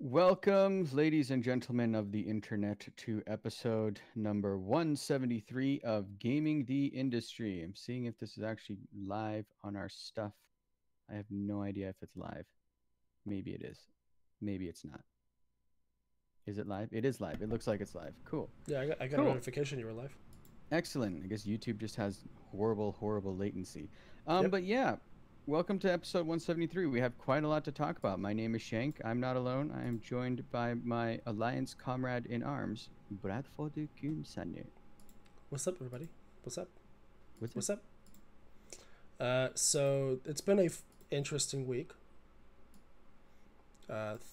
Welcome, ladies and gentlemen of the internet, to episode number 173 of Gaming the Industry. I'm seeing if this is actually live on our stuff. I have no idea if it's live. Maybe it is. Maybe it's not. Is it live? It is live. It looks like it's live. Cool. Yeah, I got a Cool. notification you were live. Excellent. I guess YouTube just has horrible latency. Yep. But yeah, welcome to episode 173. We have quite a lot to talk about. My name is Shank. I'm not alone. I am joined by my alliance comrade in arms, Bradford Kunsane. What's up, everybody? What's up? What's What's up? So it's been a interesting week.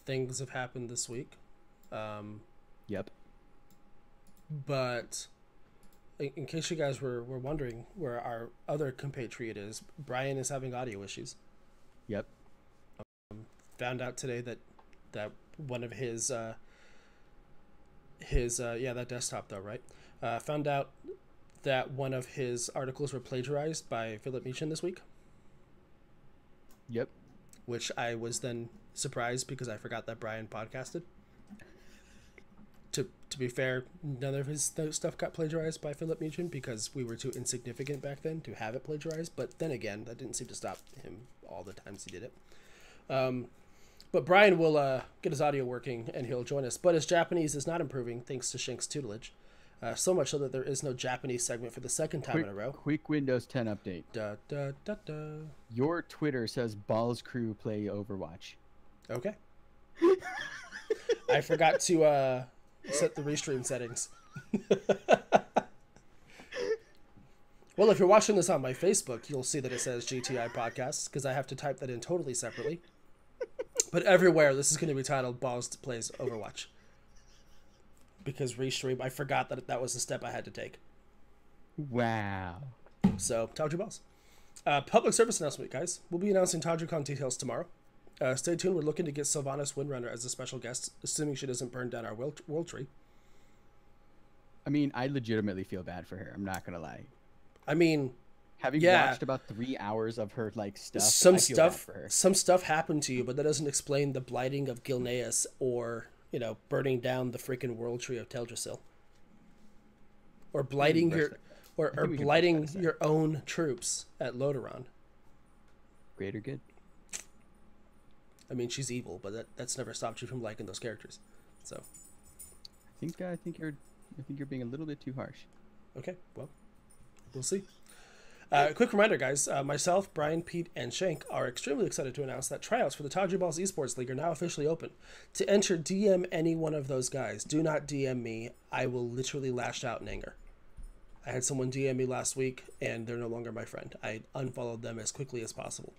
Things have happened this week. Yep. But in case you guys were wondering where our other compatriot is, Brian is having audio issues. Yep. Found out today that one of his that desktop though, right? Found out that one of his articles were plagiarized by Philip Meechan this week, Yep. which I was then surprised because I forgot that Brian podcasted. To be fair, none of his stuff got plagiarized by Philip Meechan because we were too insignificant back then to have it plagiarized. But then again, that didn't seem to stop him all the times he did it. But Brian will get his audio working and he'll join us. But his Japanese is not improving thanks to Shank's tutelage. So much so that there is no Japanese segment for the second time in a row. Quick Windows 10 update. Da, da, da, da. Your Twitter says Ballz Crew play Overwatch. Okay. I forgot to set the restream settings. Well, if you're watching this on my Facebook, you'll see that it says GTI Podcasts because I have to type that in totally separately. But everywhere, this is going to be titled Ballz Plays Overwatch. Because restream, I forgot that was the step I had to take. Wow. So, Tawdry Balls. Public service announcement, guys. We'll be announcing TawdryCon details tomorrow. Stay tuned. We're looking to get Sylvanas Windrunner as a special guest, assuming she doesn't burn down our world tree. I mean, I legitimately feel bad for her. I'm not going to lie. I mean, Having yeah, watched about 3 hours of her stuff, some I feel bad for her. some stuff happened to you, but that doesn't explain the blighting of Gilneas or burning down the freaking world tree of Teldrassil, or blighting blighting your own troops at Lod'Aran. Greater good. I mean, she's evil, but that's never stopped you from liking those characters. So, I think you're being a little bit too harsh. okay, well, we'll see. Quick reminder, guys. Myself, Brian, Pete, and Shank are extremely excited to announce that tryouts for the Tawdry Balls Esports League are now officially open. To enter, DM any one of those guys. Do not DM me. I will literally lash out in anger. I had someone DM me last week, and they're no longer my friend. I unfollowed them as quickly as possible.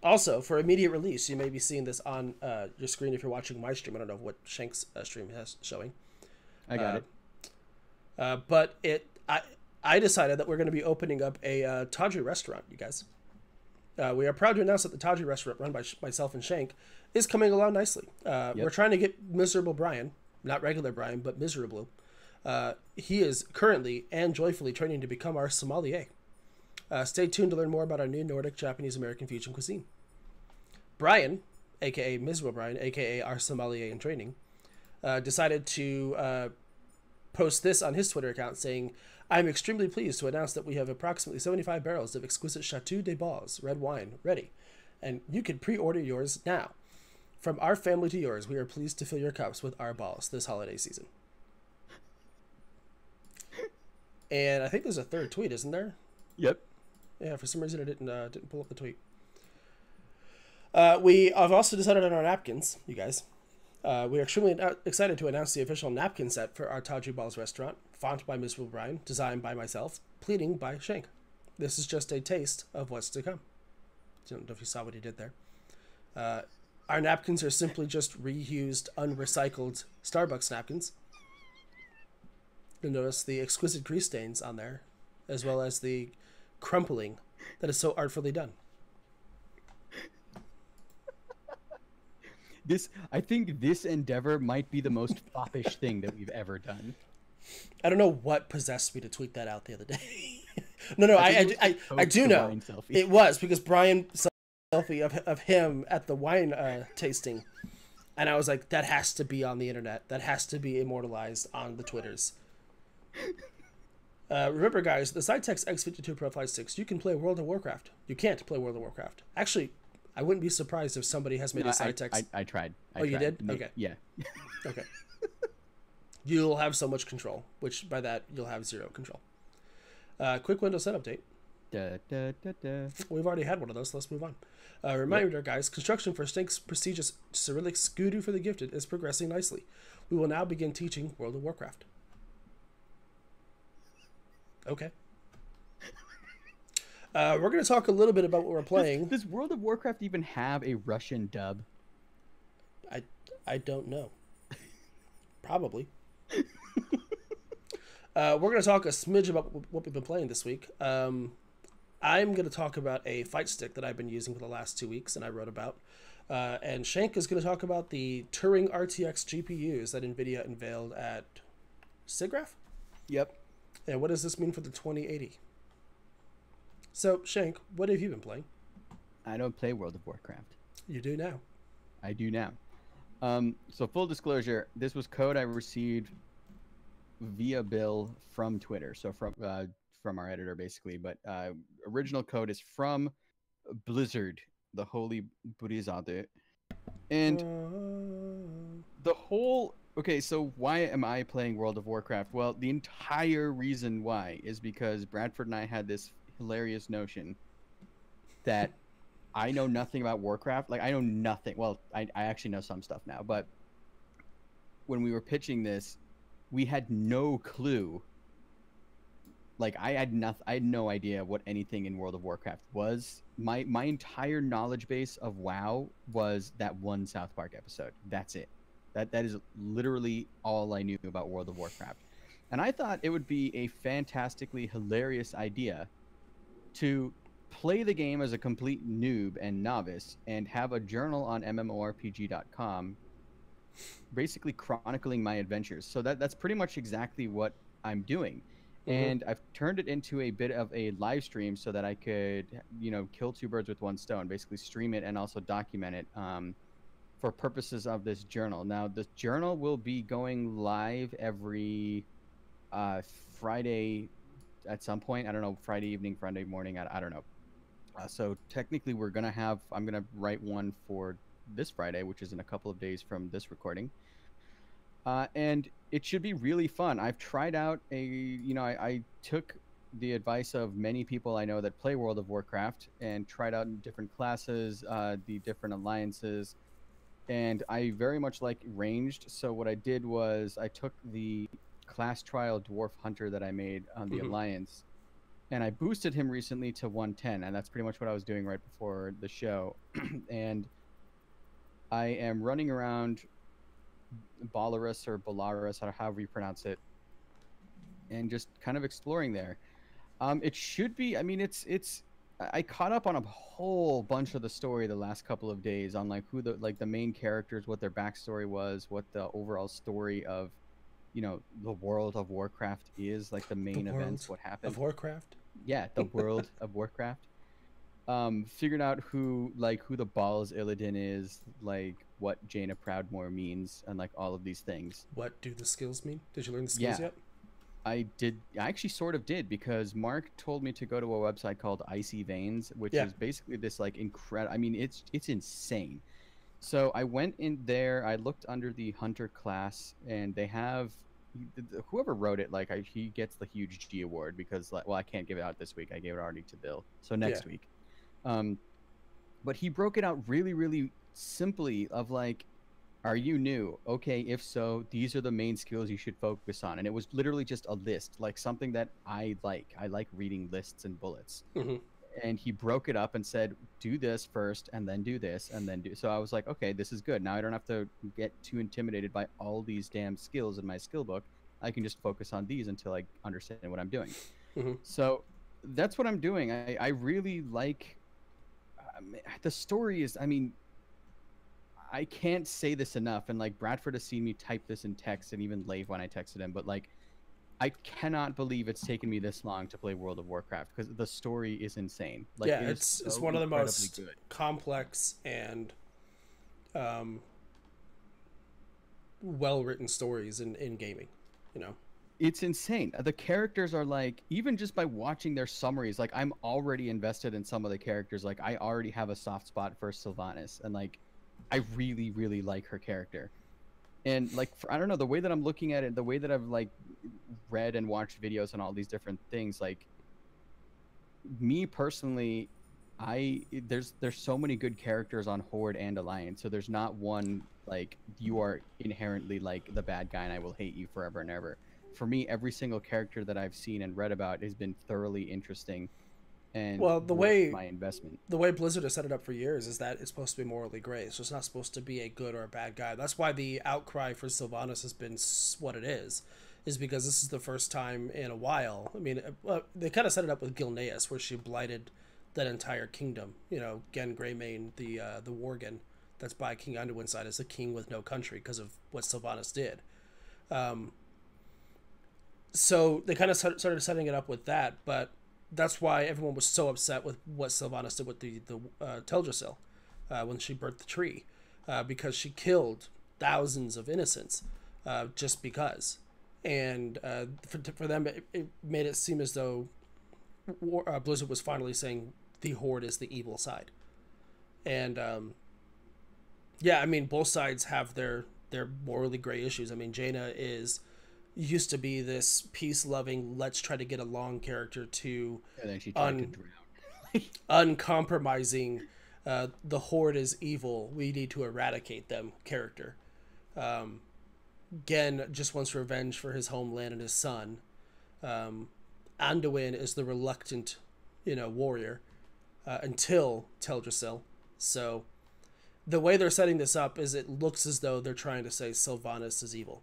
Also, for immediate release, you may be seeing this on your screen if you're watching my stream. I don't know what Shank's stream has showing. I got it. But I decided that we're going to be opening up a Tawdry restaurant, you guys. We are proud to announce that the Tawdry restaurant, run by myself and Shank, is coming along nicely. We're trying to get Miserable Brian, not regular Brian, but Miserable. He is currently and joyfully training to become our sommelier. Stay tuned to learn more about our new Nordic, Japanese, American fusion cuisine. Brian, aka Miserable Brian, aka our sommelier in training, decided to post this on his Twitter account saying, "I'm extremely pleased to announce that we have approximately 75 barrels of exquisite Chateau de Ballz red wine ready, and you can pre-order yours now. From our family to yours, we are pleased to fill your cups with our balls this holiday season." And I think there's a third tweet, isn't there? Yep. Yeah, for some reason I didn't pull up the tweet. We have also decided on our napkins, you guys. We are extremely excited to announce the official napkin set for our Tawdry Balls restaurant. Font by Miserable Brian, designed by myself, pleating by Shank. This is just a taste of what's to come. I don't know if you saw what he did there. Our napkins are simply just reused, unrecycled Starbucks napkins. You'll notice the exquisite grease stains on there, as well as the crumpling that is so artfully done. I think this endeavor might be the most foppish thing that we've ever done. I don't know what possessed me to tweet that out the other day. No, I do know. It was because Brian selfie of him at the wine tasting, and I was like, that has to be on the internet. That has to be immortalized on the Twitters. Remember, guys, the Cytex X52 Pro 56, you can play World of Warcraft. You can't play World of Warcraft. Actually, I wouldn't be surprised if somebody has made a Cytex. I tried. You did? Okay. Yeah. Okay. You'll have so much control, which by that, you'll have zero control. Quick Windows set update. We've already had one of those, so let's move on. Reminder, guys, construction for Stink's prestigious Cyrillic Skudu for the Gifted is progressing nicely. We will now begin teaching World of Warcraft. Okay. We're going to talk a little bit about what we're playing. Does World of Warcraft even have a Russian dub? I don't know. Probably. We're going to talk a smidge about what we've been playing this week. I'm going to talk about a fight stick that I've been using for the last 2 weeks and I wrote about. And Shank is going to talk about the Turing RTX GPUs that NVIDIA unveiled at SIGGRAPH? Yep. And what does this mean for the 2080? So, Shank, what have you been playing? I don't play World of Warcraft. You do now. I do now. So full disclosure, this was code I received via bill from Twitter. So from our editor, basically. But original code is from Blizzard, the holy Blizzard. And the whole... Okay, so why am I playing World of Warcraft? Well, the entire reason why is because Bradford and I had this hilarious notion that I know nothing about Warcraft. Like, I know nothing. Well, I actually know some stuff now. But when we were pitching this, we had no clue. Like, I had no idea what anything in World of Warcraft was. My entire knowledge base of WoW was that one South Park episode. That's it. That is literally all I knew about World of Warcraft. And I thought it would be a fantastically hilarious idea to play the game as a complete noob and novice and have a journal on mmorpg.com basically chronicling my adventures. So that's pretty much exactly what I'm doing. And I've turned it into a bit of a live stream so that I could, kill two birds with one stone, basically stream it and also document it for purposes of this journal. Now, this journal will be going live every Friday at some point. I don't know, Friday evening, Friday morning, I don't know. So technically I'm going to write one for this Friday, which is in a couple of days from this recording. And it should be really fun. I've tried out I took the advice of many people I know that play World of Warcraft and tried out different classes, the different alliances, and I very much like ranged. So what I did was I took the class trial Dwarf Hunter that I made on the Alliance, and I boosted him recently to 110, and that's pretty much what I was doing right before the show. And I am running around Belarus or Belarus, or however you pronounce it, and just kind of exploring there. It should be, I caught up on a whole bunch of the story the last couple of days on like who the main characters, what their backstory was, what the overall story of, the world of Warcraft is, like the main events, what happened. Of Warcraft? Yeah, the world of Warcraft. Figured out who the Ballz Illidan is, like what Jaina Proudmoore means, and like all of these things. What do the skills mean? Did you learn the skills yet? I did. I actually sort of did, because Mark told me to go to a website called Icy Veins, which is basically this like incredible. It's insane. So I went in there. I looked under the Hunter class, and they have whoever wrote it. Like he gets the huge G award because I can't give it out this week. I gave it already to Bill. So next week. But he broke it out really, really simply of like, are you new? Okay, if so, these are the main skills you should focus on. And it was literally just a list, like something that I like. I like reading lists and bullets. And he broke it up and said, do this first, and then do this, and then do. So I was like, okay, this is good. Now I don't have to get too intimidated by all these damn skills in my skill book. I can just focus on these until I understand what I'm doing. So that's what I'm doing. I really like... the story is, I can't say this enough, and like Bradford has seen me type this in text, and even Leif when I texted him, but like I cannot believe it's taken me this long to play World of Warcraft because the story is insane. Like Yeah, it is it's so one of the incredibly most good. complex and um, well written stories in gaming. You know. It's insane. The characters are like, even just by watching their summaries, like I'm already invested in some of the characters. Like I already have a soft spot for Sylvanas, and like I really, really like her character. And like I don't know, the way that I'm looking at it, the way that I've like read and watched videos and all these different things, like me personally, there's so many good characters on Horde and Alliance, so there's not one like you are inherently like the bad guy and I will hate you forever and ever. For me, every single character that I've seen and read about has been thoroughly interesting and Well, worth my investment. the way Blizzard has set it up for years is that it's supposed to be morally gray. So it's not supposed to be a good or a bad guy. That's why the outcry for Sylvanas has been what it is because this is the first time in a while. I mean, they kind of set it up with Gilneas, where she blighted that entire kingdom. You know, Gen Greymane, the Worgen that's by King Underwind's side, is a king with no country because of what Sylvanas did. So they kind of started setting it up with that, but that's why everyone was so upset with what Sylvanas did with the Teldrassil when she burnt the tree, because she killed thousands of innocents just because. And for them, it made it seem as though Blizzard was finally saying the Horde is the evil side. And yeah, I mean, both sides have their morally gray issues. I mean, Jaina used to be this peace-loving, let's try to get along character to And then she tried to drown. uncompromising, the Horde is evil, we need to eradicate them character. Gen just wants revenge for his homeland and his son. Anduin is the reluctant, warrior until Teldrassil. So the way they're setting this up is it looks as though they're trying to say Sylvanas is evil.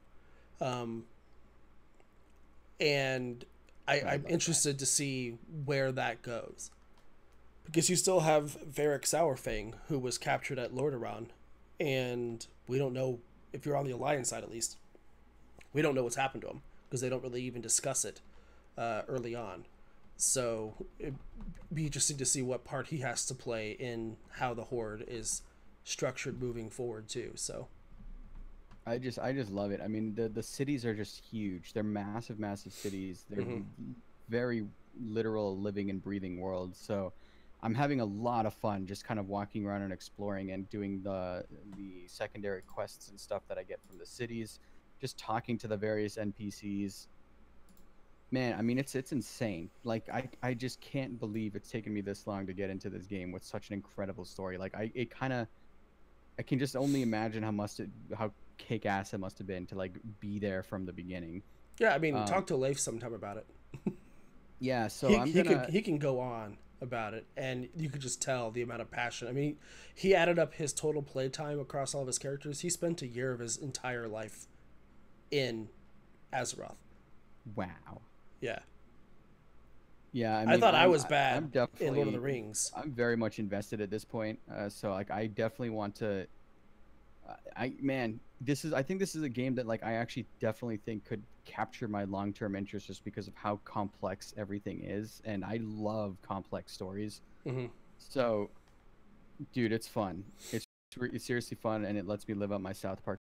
And I'm interested to see where that goes. Because you still have Varric Sourfang, who was captured at Lordaeron, and we don't know, if you're on the Alliance side at least, we don't know what's happened to him, because they don't really even discuss it early on. So it'd be interesting to see what part he has to play in how the Horde is structured moving forward too. So I just love it. I mean, the cities are just huge. They're massive, massive cities. They're very literal living and breathing worlds. So I'm having a lot of fun just kind of walking around and exploring and doing the secondary quests and stuff that I get from the cities, just talking to the various NPCs. Man, I mean, it's insane. Like I just can't believe it's taken me this long to get into this game with such an incredible story. Like I can just only imagine how kick ass it must have been to like be there from the beginning. yeah, I mean, talk to Leif sometime about it. Yeah, so He can go on about it, and you could just tell the amount of passion. I mean, he added up his total playtime across all of his characters. He spent a year of his entire life in Azeroth. Wow. Yeah. Yeah, I thought I was I'm bad definitely in Lord of the Rings. I'm very much invested at this point. So like I definitely want to I think this is a game that like I actually definitely think could capture my long-term interest just because of how complex everything is, and I love complex stories. So dude, it's fun. It's seriously fun, and it lets me live out my South Park